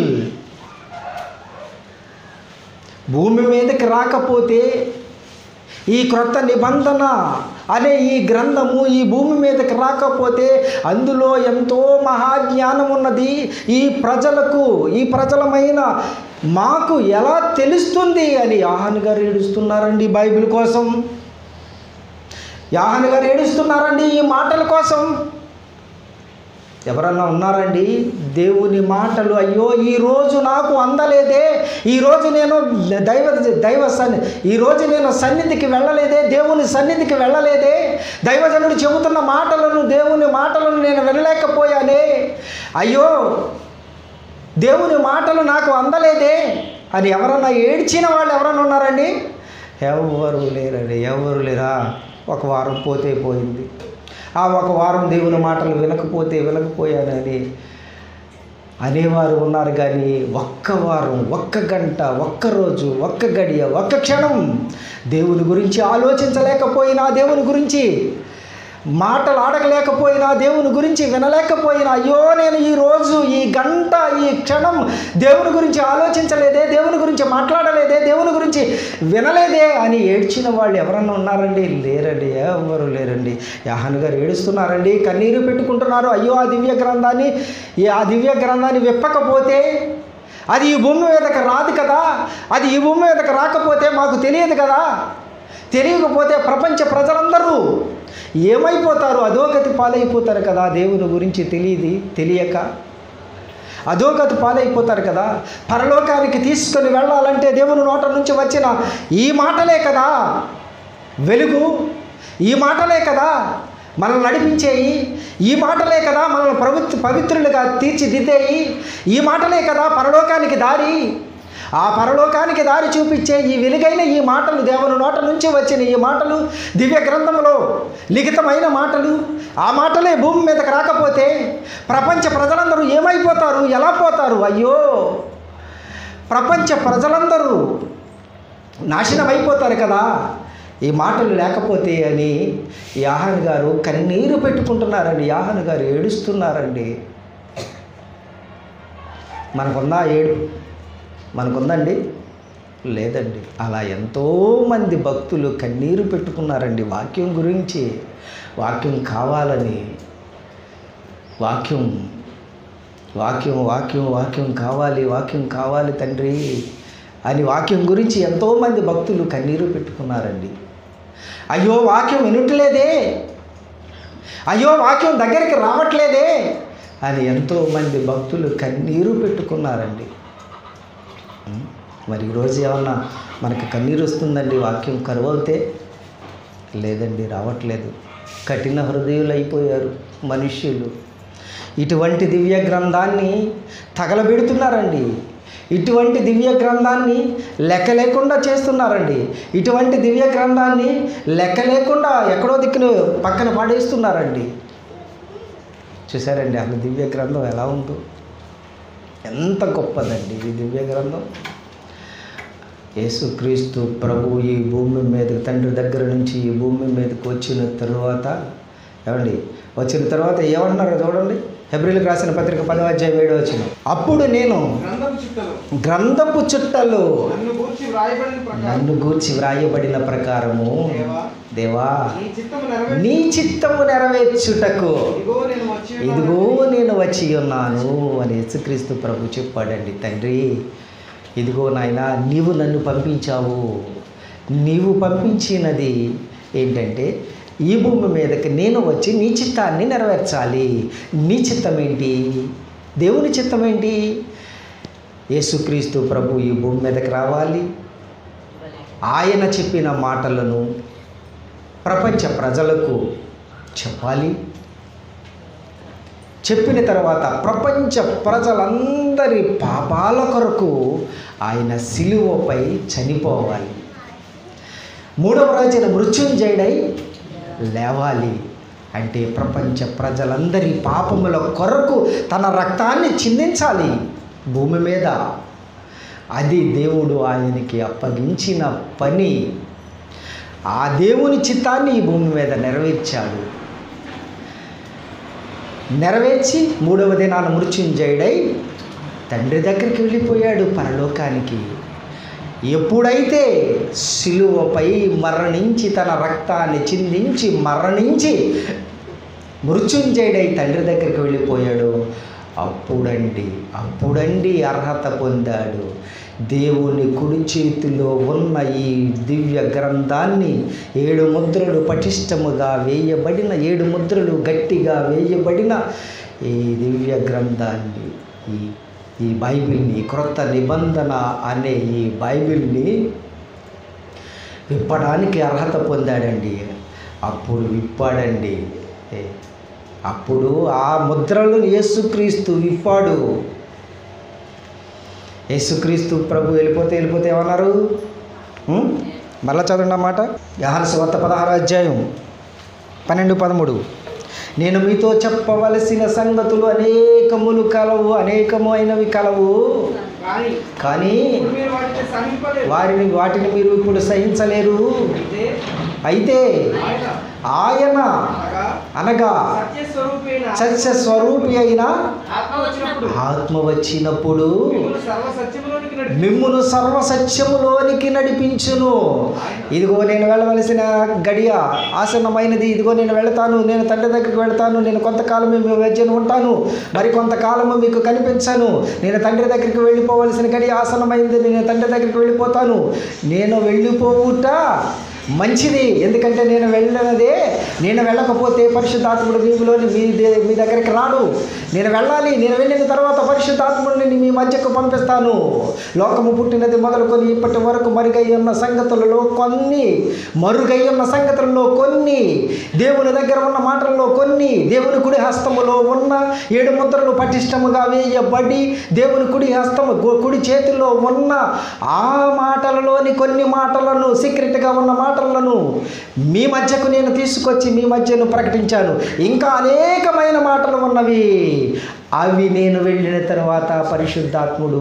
భూమి మీదకి రాకపోతే, ఈ క్రొత్త నిబంధన అనే ఈ గ్రంథము ఈ భూమి మీదకి రాకపోతే అందులో ఎంతో మహాజ్ఞానం ఉన్నది. ఈ ప్రజలమైన మాకు ఎలా తెలుస్తుంది అని యోహాను గారు ఏడుస్తున్నారండి బైబిల్ కోసం. యోహాను గారు ఏడుస్తున్నారండి ఈ మాటల కోసం. ఎవరన్నా ఉన్నారండి దేవుని మాటలు, అయ్యో ఈరోజు నాకు అందలేదే, ఈరోజు నేను ఈరోజు నేను సన్నిధికి వెళ్ళలేదే, దేవుని సన్నిధికి వెళ్ళలేదే, దైవజనుడు చెబుతున్న మాటలను, దేవుని మాటలను నేను వినలేకపోయానే, అయ్యో దేవుని మాటలు నాకు అందలేదే అని ఎవరన్నా ఏడ్చిన వాళ్ళు ఎవరన్నా ఉన్నారండి? ఎవరు లేరా. ఒక వారం పోతే పోయింది. ఆ ఒక వారం దేవుని మాటలు వినకపోయానని అనేవారు ఉన్నారు. కానీ ఒక్క వారం, ఒక్క గంట, ఒక్క రోజు, ఒక్క గడియ, ఒక్క క్షణం దేవుని గురించి ఆలోచించలేకపోయినా, దేవుని గురించి మాటలు ఆడకలేకపోయినా, దేవుని గురించి వినలేకపోయినా, అయ్యో నేను ఈరోజు ఈ గంట ఈ క్షణం దేవుని గురించి ఆలోచించలేదే, దేవుని గురించి మాట్లాడలేదే, దేవుని గురించి వినలేదే అని ఏడ్చిన వాళ్ళు ఎవరన్నా ఉన్నారండి? లేరండి, ఎవరు లేరండి. యోహాను గారు ఏడుస్తున్నారండి, కన్నీరు పెట్టుకుంటున్నారు. అయ్యో ఆ దివ్య గ్రంథాన్ని విప్పకపోతే అది ఈ భూమి మీదకి రాదు కదా, అది ఈ భూమి మీదకి రాకపోతే మాకు తెలియదు కదా, తెలియకపోతే ప్రపంచ ప్రజలందరూ ఏమైపోతారు? అధోగతి పాలైపోతారు కదా. దేవుని గురించి తెలియక అధోగతి పాలైపోతారు కదా. పరలోకానికి తీసుకొని వెళ్ళాలంటే దేవుని నోట నుంచి వచ్చిన ఈ మాటలే కదా వెలుగు, ఈ మాటలే కదా మనల్ని నడిపించేయి, ఈ మాటలే కదా మనల్ని పవిత్రులుగా తీర్చిదిద్దేయి, ఈ మాటలే కదా పరలోకానికి దారి. ఆ పరలోకానికి దారి చూపించే ఈ వెలుగైన ఈ మాటలు, దేవుని నోట నుంచి వచ్చిన ఈ మాటలు, దివ్య గ్రంథంలో లిఖితమైన మాటలు, ఆ మాటలే భూమి మీదకి రాకపోతే ప్రపంచ ప్రజలందరూ ఏమైపోతారు? ఎలా పోతారు? అయ్యో ప్రపంచ ప్రజలందరూ నాశనం అయిపోతారు కదా ఈ మాటలు లేకపోతే అని యోహాను గారు కన్నీరు పెట్టుకుంటున్నారండి. యోహాను గారు ఏడుస్తున్నారండి. మనకుందండి? లేదండి. అలా ఎంతోమంది భక్తులు కన్నీరు పెట్టుకున్నారండి వాక్యం గురించి. వాక్యం కావాలని, వాక్యం కావాలి తండ్రి అని వాక్యం గురించి ఎంతోమంది భక్తులు కన్నీరు పెట్టుకున్నారండి. అయ్యో వాక్యం వినట్లేదే, అయ్యో వాక్యం దగ్గరికి రావట్లేదే అని ఎంతోమంది భక్తులు కన్నీరు పెట్టుకున్నారండి. మరి ఈరోజు ఏమన్నా మనకు కన్నీరు వస్తుందండి వాక్యం కరువవుతే? లేదండి, రావట్లేదు. కఠిన హృదయులు అయిపోయారు మనుష్యులు. ఇటువంటి దివ్య గ్రంథాన్ని తగలబెడుతున్నారండి. ఇటువంటి దివ్య గ్రంథాన్ని లెక్క లేకుండా చేస్తున్నారండి. ఇటువంటి దివ్య గ్రంథాన్ని లెక్క లేకుండా ఎక్కడో దిక్కును పక్కన పడేస్తున్నారండి. చూసారండి అసలు దివ్య గ్రంథం ఎలా ఉందో? ఎంత గొప్పదండి ఈ దివ్య గ్రంథం. యేసుక్రీస్తు ప్రభు ఈ భూమి మీద తండ్రి దగ్గర నుంచి ఈ భూమి మీదకి వచ్చిన తర్వాత ఏమన్నారు చూడండి. హెబ్రీయులకు రాసిన పత్రిక 10:7 అప్పుడు నేను గ్రంథపు చుట్టలు నన్ను గూర్చి వ్రాయబడిన ప్రకారము దేవా నీ చిత్తము నెరవేర్చుటకు ఇదిగో నేను వచ్చి ఉన్నాను అని యేసుక్రీస్తు ప్రభు చెప్పాడండి. తండ్రి ఇదిగో నాయనా నీవు నన్ను పంపించావు. నీవు పంపించినది ఏంటంటే ఈ భూమి మీదకి నేను వచ్చి నీ చిత్తాన్ని నెరవేర్చాలి. నీ చిత్తం ఏంటి? దేవుని చిత్తం ఏంటి? యేసుక్రీస్తు ప్రభు ఈ భూమి మీదకి రావాలి. ఆయన చెప్పిన మాటలను ప్రపంచ ప్రజలకు చెప్పాలి. చెప్పిన తర్వాత ప్రపంచ ప్రజలందరి పాపాల కొరకు ఆయన సిలువపై చనిపోవాలి. మూడవ రోజున మృత్యుంజయుడై లేవాలి. అంటే ప్రపంచ ప్రజలందరి పాపముల కొరకు తన రక్తాన్ని చిందించాలి భూమి మీద. అది దేవుడు ఆయనకి అప్పగించిన పని. ఆ దేవుని చిత్తాన్ని ఈ భూమి మీద నెరవేర్చాడు. నెరవేర్చి మూడవ దినాన మృత్యుంజయుడై తండ్రి దగ్గరికి వెళ్ళిపోయాడు పరలోకానికి. ఎప్పుడైతే సిలువపై మరణించి తన రక్తాన్ని చిందించి మరణించి మృత్యుంజయుడై తండ్రి దగ్గరికి వెళ్ళిపోయాడు, అప్పుడండి అర్హత పొందాడు. దేవుని కుడి చేతిలో ఉన్న ఈ దివ్య గ్రంథాన్ని 7 ముద్రలు పటిష్టముగా వేయబడిన 7 ముద్రలు గట్టిగా వేయబడిన ఈ దివ్య గ్రంథాన్ని, ఈ బైబిల్ని, క్రొత్త నిబంధన అనే ఈ బైబిల్ని విప్పడానికి అర్హత పొందాడండి. అప్పుడు విప్పాడండి. అప్పుడు ఆ ముద్రలను యేసుక్రీస్తు విప్పాడు. యేసుక్రీస్తు ప్రభు వెళ్ళిపోతే ఏమన్నారు? మరలా చదవండి అన్నమాట. యోహాను సువార్త 16వ అధ్యాయం 12-13. నేను మీతో చెప్పవలసిన సంగతులు అనేకమైనవి కలవు, కానీ వాటిని మీరు ఇప్పుడు సహించలేరు. అయితే ఆయన అనగా సత్యస్వరూపి అయిన ఆత్మ వచ్చినప్పుడు మిమ్మును సర్వసత్యములోనికి నడిపించును. ఇదిగో నేను వెళ్ళవలసిన గడియ ఆసన్నమైనది. ఇదిగో నేను వెళతాను, నేను తండ్రి దగ్గరికి వెళతాను. నేను కొంతకాలం మీ మధ్యన ఉంటాను, మరి కొంతకాలము మీకు కనిపించను. నేను తండ్రి దగ్గరికి వెళ్ళిపోవలసిన గడియ ఆసన్నమైంది. నేను తండ్రి దగ్గరికి వెళ్ళిపోతాను. నేను వెళ్ళిపోవుట మంచిది, ఎందుకంటే నేను వెళ్ళకపోతే పరిశుద్ధాత్ముడు మీ దగ్గరికి రాడు. నేను వెళ్ళాలి. నేను వెళ్ళిన తర్వాత పరిశుద్ధాత్ముడిని మీ మధ్యకు పంపిస్తాను. లోకము పుట్టినది మొదలుకొని ఇప్పటి వరకు మరుగై ఉన్న సంగతులలో కొన్ని, దేవుని దగ్గర ఉన్న మాటల్లో కొన్ని, దేవుని కుడి హస్తములో ఉన్న 7 ముద్రలు పటిష్టముగా వేయబడి దేవుని కుడి చేతిలో ఉన్న ఆ మాటలలోని కొన్ని మాటలను, సీక్రెట్గా ఉన్న మాటలను మీ మధ్యకు నేను తీసుకొచ్చి మీ మధ్యను ప్రకటించాను. ఇంకా అనేకమైన మాటలు ఉన్నవి. అవి నేను వెళ్ళిన తర్వాత పరిశుద్ధాత్ముడు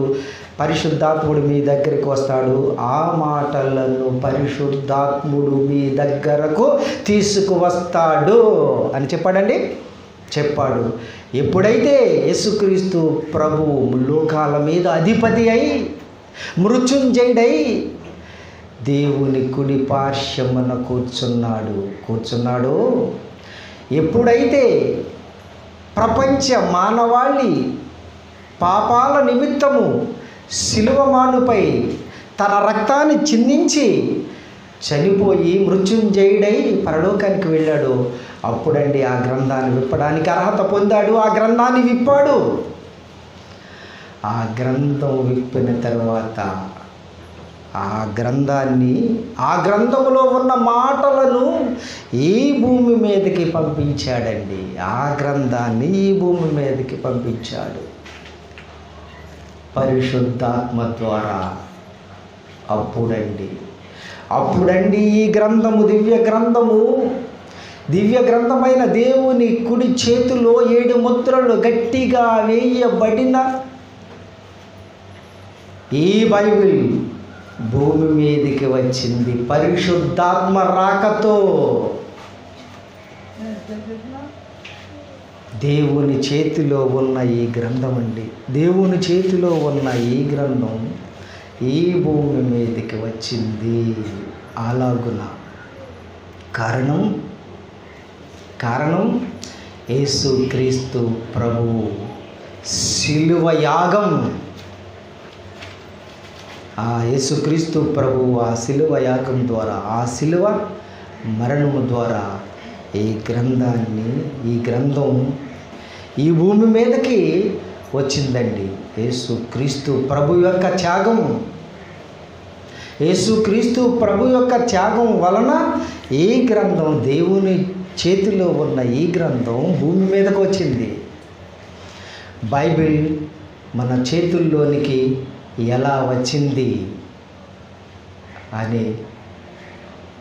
మీ దగ్గరికి వస్తాడు. ఆ మాటలను పరిశుద్ధాత్ముడు మీ దగ్గరకు తీసుకువస్తాడు అని చెప్పాడు. ఎప్పుడైతే యేసుక్రీస్తు ప్రభువు లోకాల మీద అధిపతి అయి మృత్యుంజయుడై దేవుని కుడి పార్శ్వమున కూర్చున్నాడు. ఎప్పుడైతే ప్రపంచ మానవాళి పాపాల నిమిత్తము శిలువమానుపై తన రక్తాన్ని చిందించి చనిపోయి మృత్యుంజయుడై పరలోకానికి వెళ్ళాడు, అప్పుడండి ఆ గ్రంథాన్ని విప్పడానికి అర్హత పొందాడు. ఆ గ్రంథాన్ని విప్పాడు. ఆ గ్రంథం విప్పిన తర్వాత ఆ గ్రంథములో ఉన్న మాటలను ఈ భూమి మీదకి పంపించాడండి. ఆ గ్రంథాన్ని ఈ భూమి మీదకి పంపించాడు పరిశుద్ధాత్మ ద్వారా. అప్పుడండి ఈ గ్రంథము దివ్య గ్రంథమైన దేవుని కుడి చేతిలో 7 ముద్రలు గట్టిగా వేయబడిన ఈ బైబిల్ భూమి మీదకి వచ్చింది పరిశుద్ధాత్మ రాకతో. దేవుని చేతిలో ఉన్న ఈ గ్రంథం దేవుని చేతిలో ఉన్న ఈ గ్రంథం ఈ భూమి మీదకి వచ్చింది. అలాగున కారణం యేసుక్రీస్తు ప్రభువు శిలువ యాగం. ఆ యేసుక్రీస్తు ప్రభువు ఆ శిలువ యాగం ద్వారా, ఆ శిలువ మరణము ద్వారా ఈ గ్రంథం ఈ భూమి మీదకి వచ్చిందండి. యేసుక్రీస్తు ప్రభు యొక్క త్యాగం, యేసుక్రీస్తు ప్రభు యొక్క త్యాగం వలన ఈ గ్రంథం, దేవుని చేతిలో ఉన్న ఈ గ్రంథం భూమి మీదకు వచ్చింది. బైబిల్ మన చేతుల్లోనికి ఎలా వచ్చింది అని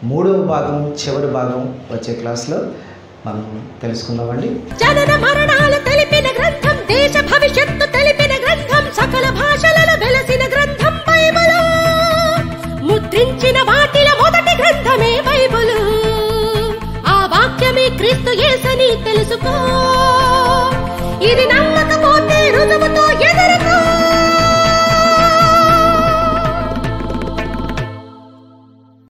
మూడవ భాగం, చివరి భాగం వచ్చే క్లాస్లో మనం తెలుసుకుందామండి. జనన మరణాలు తెలిపిన గ్రంథం, దేశ భవిష్యత్తు తెలిపిన గ్రంథం, సకల భాషలలో వెలసిన గ్రంథం బైబిలు. ముద్రించిన వాటిలో మొదటి గ్రంథమే బైబిలు. ఆ వాక్యమే క్రీస్తు యేసని తెలుసుకో. ఇది నమ్మకపోతే రుజువుతో